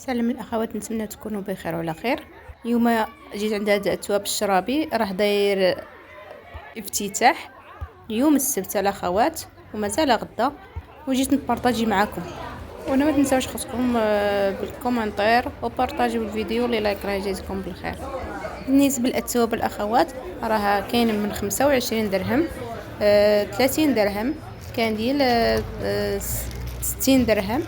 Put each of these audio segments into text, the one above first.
سلام الاخوات، نتمنى تكونوا بخير وعلى خير. اليوم جيت عند هذا التواب الشرابي، راه داير افتتاح اليوم السبت الاخوات ومازال غدا، وجيت نبارطاجي معكم. وانا ما تنساوش خصكم بالكومنتير وبارطاجيو الفيديو اللي لايك، راه يجيكم بالخير. بالنسبه للتواب الاخوات راه كاين من 25 درهم، 30 درهم، كان ديال 60 درهم.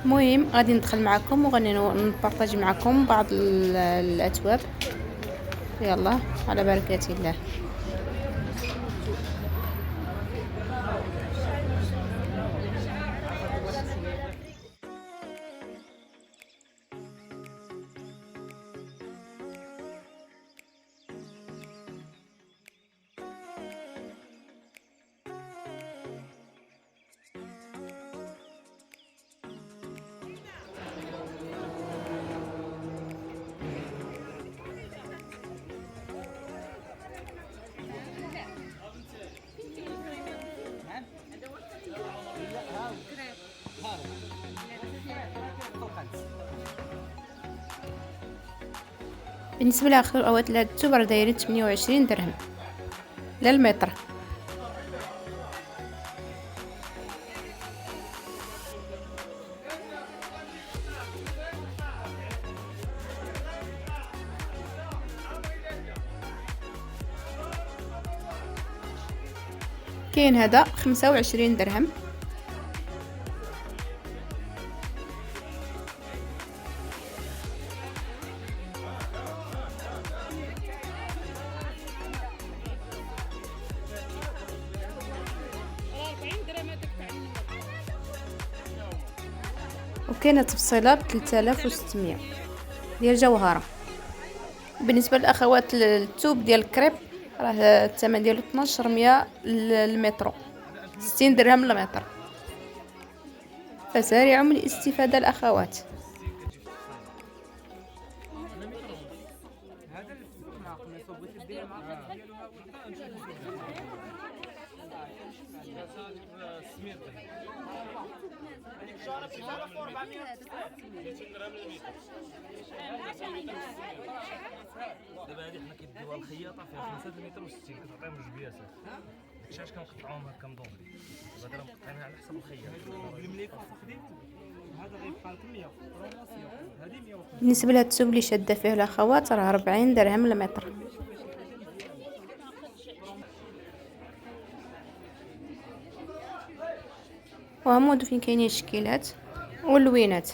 المهم غادي ندخل معكم وغادي نبارطاجي معكم بعض الاتواب. يلا على بركه الله. بالنسبه لاخر اوقات التوب راه دايرين 28 درهم للمتر. كاين هذا 25 درهم. وكاينه تفصيله ب 3600 ديال جوهره. بالنسبه للاخوات التوب ديال الكريب راه الثمن ديالو 1200 للمتر، 60 درهم للمتر. فسارعوا من الاستفاده الاخوات. دابا هادي حنا كيديوها الخياطه فيها 5 متر و60 كتعطيهم جوج بياسات. داكشي كنقطعوهم هكا مدوبلي. دابا راه مقطعين على حسب الخياط. بالمليكه فخدين هذا غيبقى 100 هذه 100. بالنسبه لهاد الثوب اللي شاده فيه الاخوات راه 40 درهم للمتر. وهما فين كاينين الشكيلات واللوينات.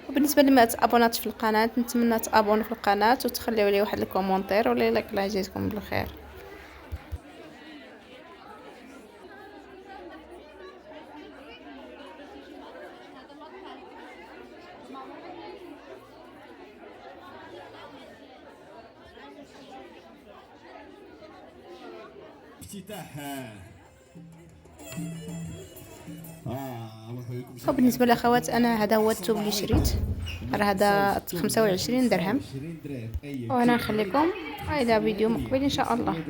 وبالنسبه لما تابونات في القناه، نتمنى تابونوا في القناه وتخليوا لي واحد الكومونتير ولا لايك، الله يجزيكم بالخير. افتتاح. وبالنسبه للاخوات انا هذا هو الثوب اللي شريت، راه هذا 25 درهم. وانا نخليكم الى فيديو مقبل ان شاء الله.